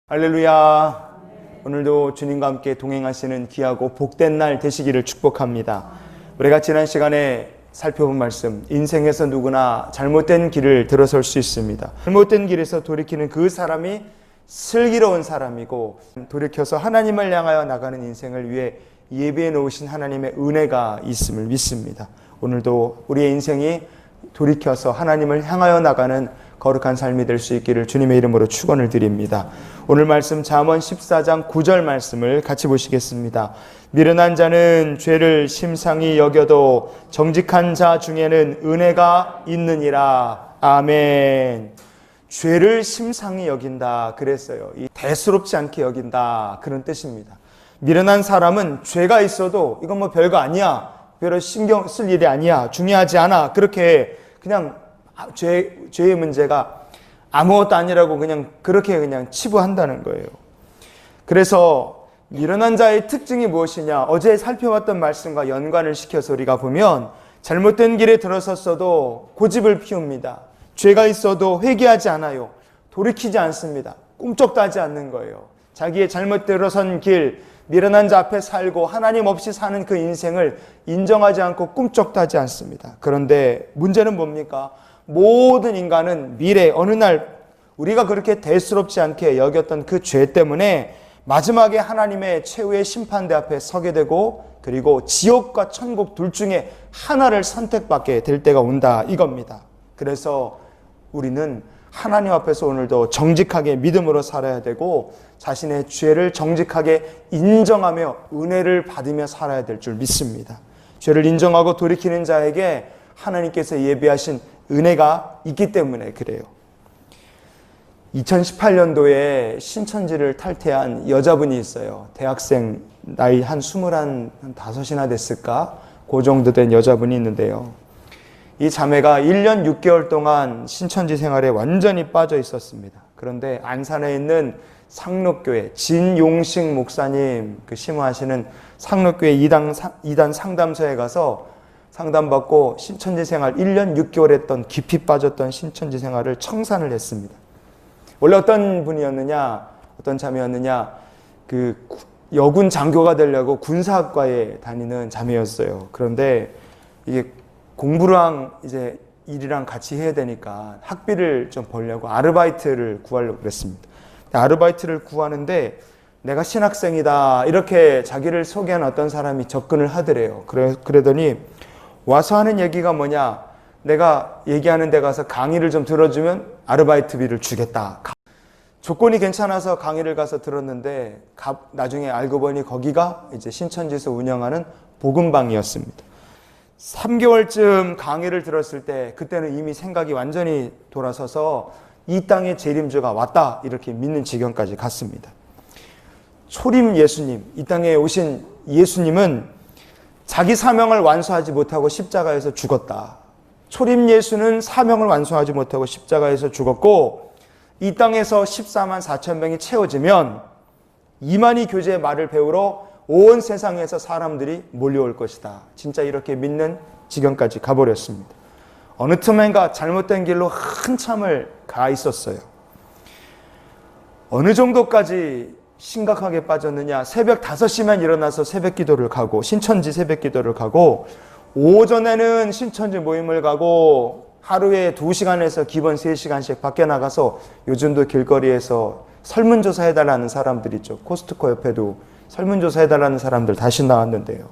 할렐루야. 오늘도 주님과 함께 동행하시는 귀하고 복된 날 되시기를 축복합니다. 우리가 지난 시간에 살펴본 말씀, 인생에서 누구나 잘못된 길을 들어설 수 있습니다. 잘못된 길에서 돌이키는 그 사람이 슬기로운 사람이고, 돌이켜서 하나님을 향하여 나가는 인생을 위해 예비해 놓으신 하나님의 은혜가 있음을 믿습니다. 오늘도 우리의 인생이 돌이켜서 하나님을 향하여 나가는 거룩한 삶이 될 수 있기를 주님의 이름으로 축원을 드립니다. 오늘 말씀 잠언 14장 9절 말씀을 같이 보시겠습니다. 미련한 자는 죄를 심상히 여겨도 정직한 자 중에는 은혜가 있느니라. 아멘. 죄를 심상히 여긴다 그랬어요. 대수롭지 않게 여긴다 그런 뜻입니다. 미련한 사람은 죄가 있어도 이건 뭐 별거 아니야, 별로 신경 쓸 일이 아니야, 중요하지 않아, 그렇게 그냥 죄의 문제가 아무것도 아니라고 그렇게 치부한다는 거예요. 그래서 미련한 자의 특징이 무엇이냐, 어제 살펴봤던 말씀과 연관을 시켜서 우리가 보면 잘못된 길에 들어섰어도 고집을 피웁니다. 죄가 있어도 회개하지 않아요. 돌이키지 않습니다. 꿈쩍도 하지 않는 거예요. 자기의 잘못 들어선 길, 미련한 자 앞에 살고 하나님 없이 사는 그 인생을 인정하지 않고 꿈쩍도 하지 않습니다. 그런데 문제는 뭡니까? 모든 인간은 미래 어느 날 우리가 그렇게 대수롭지 않게 여겼던 그 죄 때문에 마지막에 하나님의 최후의 심판대 앞에 서게 되고, 그리고 지옥과 천국 둘 중에 하나를 선택받게 될 때가 온다 이겁니다. 그래서 우리는 하나님 앞에서 오늘도 정직하게 믿음으로 살아야 되고, 자신의 죄를 정직하게 인정하며 은혜를 받으며 살아야 될 줄 믿습니다. 죄를 인정하고 돌이키는 자에게 하나님께서 예비하신 은혜가 있기 때문에 그래요. 2018년도에 신천지를 탈퇴한 여자분이 있어요. 대학생 나이 한 25이나 됐을까? 그 정도 된 여자분이 있는데요. 이 자매가 1년 6개월 동안 신천지 생활에 완전히 빠져 있었습니다. 그런데 안산에 있는 상록교회 진용식 목사님 심우하시는 상록교회 2단 상담소에 가서 상담받고 신천지 생활 1년 6개월 했던, 깊이 빠졌던 신천지 생활을 청산을 했습니다. 원래 어떤 분이었느냐, 어떤 자매였느냐, 여군 장교가 되려고 군사학과에 다니는 자매였어요. 그런데 이게 공부랑 이제 일이랑 같이 해야 되니까 학비를 좀 벌려고 아르바이트를 구하려고 그랬습니다. 아르바이트를 구하는데 내가 신학생이다 이렇게 자기를 소개한 어떤 사람이 접근을 하더래요. 그러더니 와서 하는 얘기가 뭐냐, 내가 얘기하는 데 가서 강의를 좀 들어주면 아르바이트비를 주겠다. 조건이 괜찮아서 강의를 가서 들었는데 나중에 알고 보니 거기가 이제 신천지에서 운영하는 복음방이었습니다. 3개월쯤 강의를 들었을 때 그때는 이미 생각이 완전히 돌아서서 이 땅의 재림주가 왔다 이렇게 믿는 지경까지 갔습니다. 초림 예수님, 이 땅에 오신 예수님은 자기 사명을 완수하지 못하고 십자가에서 죽었다. 초림 예수는 사명을 완수하지 못하고 십자가에서 죽었고, 이 땅에서 14만 4천 명이 채워지면 이만희 교재의 말을 배우러 온 세상에서 사람들이 몰려올 것이다. 진짜 이렇게 믿는 지경까지 가버렸습니다. 어느 틈엔가 잘못된 길로 한참을 가 있었어요. 어느 정도까지 심각하게 빠졌느냐, 새벽 5시만 일어나서 새벽 기도를 가고, 신천지 새벽 기도를 가고, 오전에는 신천지 모임을 가고, 하루에 2시간에서 기본 3시간씩 밖에 나가서, 요즘도 길거리에서 설문조사 해달라는 사람들 있죠. 코스트코 옆에도 설문조사 해달라는 사람들 다시 나왔는데요.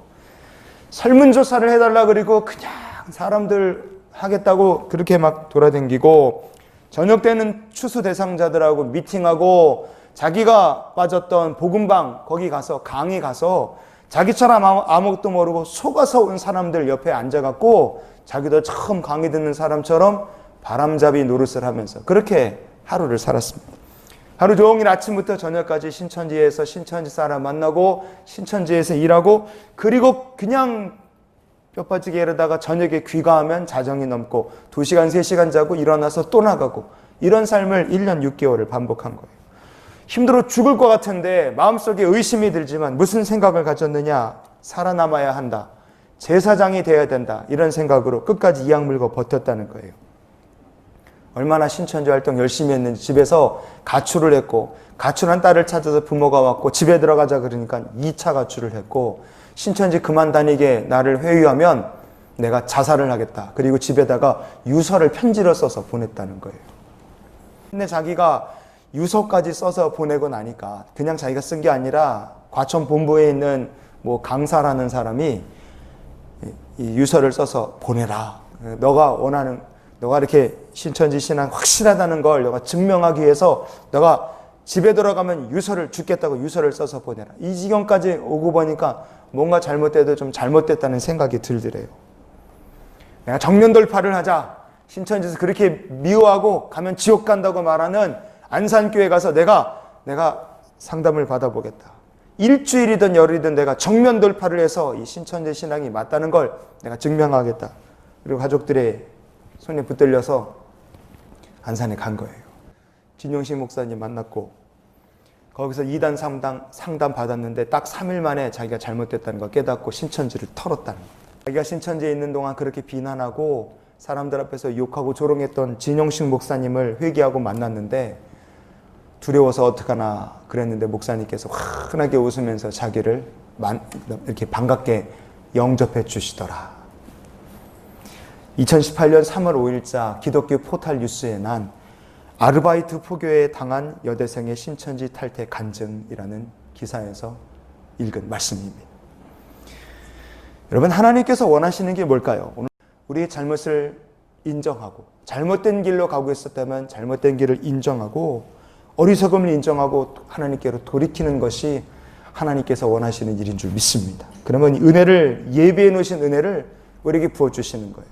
설문조사를 해달라 그리고 그냥 사람들 하겠다고 그렇게 막 돌아다니고, 저녁 때는 추수 대상자들하고 미팅하고, 자기가 빠졌던 복음방 거기 가서 강의 가서 자기처럼 아무것도 모르고 속아서 온 사람들 옆에 앉아갖고 자기도 처음 강의 듣는 사람처럼 바람잡이 노릇을 하면서 그렇게 하루를 살았습니다. 하루 종일 아침부터 저녁까지 신천지에서 신천지 사람 만나고 신천지에서 일하고, 그리고 그냥 뼈 빠지게 이러다가 저녁에 귀가하면 자정이 넘고 2시간 3시간 자고 일어나서 또 나가고, 이런 삶을 1년 6개월을 반복한 거예요. 힘들어 죽을 것 같은데 마음속에 의심이 들지만 무슨 생각을 가졌느냐, 살아남아야 한다, 제사장이 되어야 된다, 이런 생각으로 끝까지 이악 물고 버텼다는 거예요. 얼마나 신천지 활동 열심히 했는지 집에서 가출을 했고, 가출한 딸을 찾아서 부모가 왔고 집에 들어가자 그러니까 2차 가출을 했고, 신천지 그만 다니게 나를 회유하면 내가 자살을 하겠다. 그리고 집에다가 유서를 편지를 써서 보냈다는 거예요. 근데 자기가 유서까지 써서 보내고 나니까 그냥 자기가 쓴 게 아니라 과천 본부에 있는 뭐 강사라는 사람이 이 유서를 써서 보내라. 너가 이렇게 신천지 신앙 확실하다는 걸 너가 증명하기 위해서 너가 집에 들어가면 유서를 주겠다고 유서를 써서 보내라. 이 지경까지 오고 보니까 뭔가 잘못돼도 좀 잘못됐다는 생각이 들더래요. 내가 정면 돌파를 하자. 신천지에서 그렇게 미워하고 가면 지옥 간다고 말하는 안산교회 가서 내가 상담을 받아보겠다. 일주일이든 열흘이든 내가 정면 돌파를 해서 이 신천지 신앙이 맞다는 걸 내가 증명하겠다. 그리고 가족들의 손에 붙들려서 안산에 간 거예요. 진용식 목사님 만났고 거기서 2단 상담 받았는데 딱 3일 만에 자기가 잘못됐다는 걸 깨닫고 신천지를 털었다는 거예요. 자기가 신천지에 있는 동안 그렇게 비난하고 사람들 앞에서 욕하고 조롱했던 진용식 목사님을 회개하고 만났는데 두려워서 어떡하나 그랬는데 목사님께서 환하게 웃으면서 자기를 이렇게 반갑게 영접해 주시더라. 2018년 3월 5일자 기독교 포탈 뉴스에 난 아르바이트 포교에 당한 여대생의 신천지 탈퇴 간증이라는 기사에서 읽은 말씀입니다. 여러분, 하나님께서 원하시는 게 뭘까요? 오늘 우리의 잘못을 인정하고 잘못된 길로 가고 있었다면 잘못된 길을 인정하고 어리석음을 인정하고 하나님께로 돌이키는 것이 하나님께서 원하시는 일인 줄 믿습니다. 그러면 은혜를 예비해 놓으신 은혜를 우리에게 부어주시는 거예요.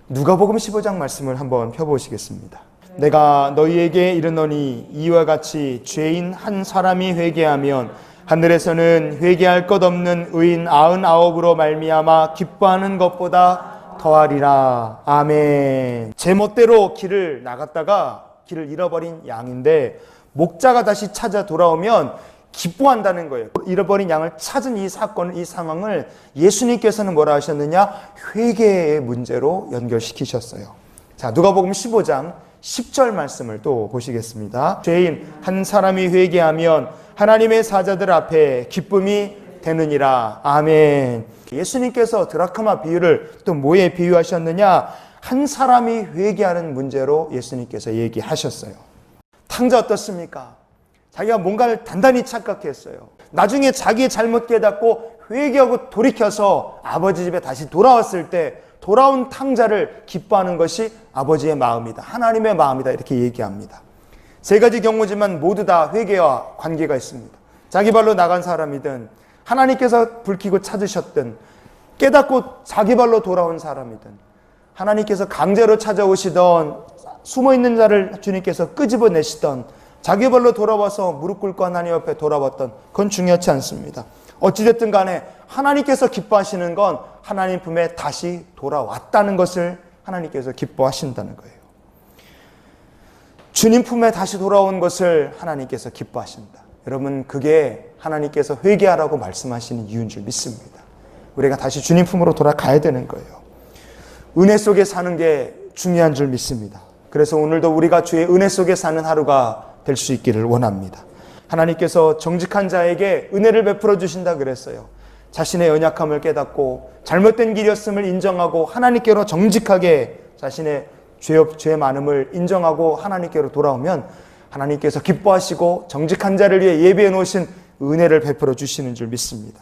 누가복음 15장 말씀을 한번 펴보시겠습니다. 내가 너희에게 이르노니 이와 같이 죄인 한 사람이 회개하면 하늘에서는 회개할 것 없는 의인 99으로 말미암아 기뻐하는 것보다 더하리라. 아멘. 제멋대로 길을 나갔다가 길을 잃어버린 양인데 목자가 다시 찾아 돌아오면 기뻐한다는 거예요. 잃어버린 양을 찾은 이 사건, 이 상황을 예수님께서는 뭐라 하셨느냐? 회개의 문제로 연결시키셨어요. 자, 누가복음 15장 10절 말씀을 또 보시겠습니다. 죄인 한 사람이 회개하면 하나님의 사자들 앞에 기쁨이 되느니라. 아멘. 예수님께서 드라크마 비유를 또 뭐에 비유하셨느냐? 한 사람이 회개하는 문제로 예수님께서 얘기하셨어요. 탕자 어떻습니까? 자기가 뭔가를 단단히 착각했어요. 나중에 자기의 잘못 깨닫고 회개하고 돌이켜서 아버지 집에 다시 돌아왔을 때 돌아온 탕자를 기뻐하는 것이 아버지의 마음이다. 하나님의 마음이다. 이렇게 얘기합니다. 세 가지 경우지만 모두 다 회개와 관계가 있습니다. 자기 발로 나간 사람이든 하나님께서 불키고 찾으셨든 깨닫고 자기 발로 돌아온 사람이든 하나님께서 강제로 찾아오시던 숨어있는 자를 주님께서 끄집어내시던 자기 발로 돌아와서 무릎 꿇고 하나님 옆에 돌아왔던 그건 중요하지 않습니다. 어찌됐든 간에 하나님께서 기뻐하시는 건 하나님 품에 다시 돌아왔다는 것을 하나님께서 기뻐하신다는 거예요. 주님 품에 다시 돌아온 것을 하나님께서 기뻐하신다. 여러분, 그게 하나님께서 회개하라고 말씀하시는 이유인 줄 믿습니다. 우리가 다시 주님 품으로 돌아가야 되는 거예요. 은혜 속에 사는 게 중요한 줄 믿습니다. 그래서 오늘도 우리가 주의 은혜 속에 사는 하루가 될 수 있기를 원합니다. 하나님께서 정직한 자에게 은혜를 베풀어 주신다 그랬어요. 자신의 연약함을 깨닫고 잘못된 길이었음을 인정하고 하나님께로 정직하게 자신의 죄 많음을 인정하고 하나님께로 돌아오면 하나님께서 기뻐하시고 정직한 자를 위해 예비해 놓으신 은혜를 베풀어 주시는 줄 믿습니다.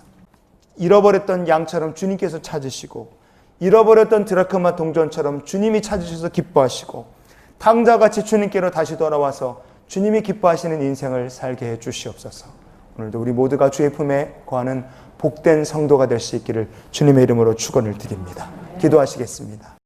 잃어버렸던 양처럼 주님께서 찾으시고 잃어버렸던 드라크마 동전처럼 주님이 찾으셔서 기뻐하시고 탕자같이 주님께로 다시 돌아와서 주님이 기뻐하시는 인생을 살게 해 주시옵소서. 오늘도 우리 모두가 주의 품에 거하는 복된 성도가 될 수 있기를 주님의 이름으로 축원을 드립니다. 기도하시겠습니다.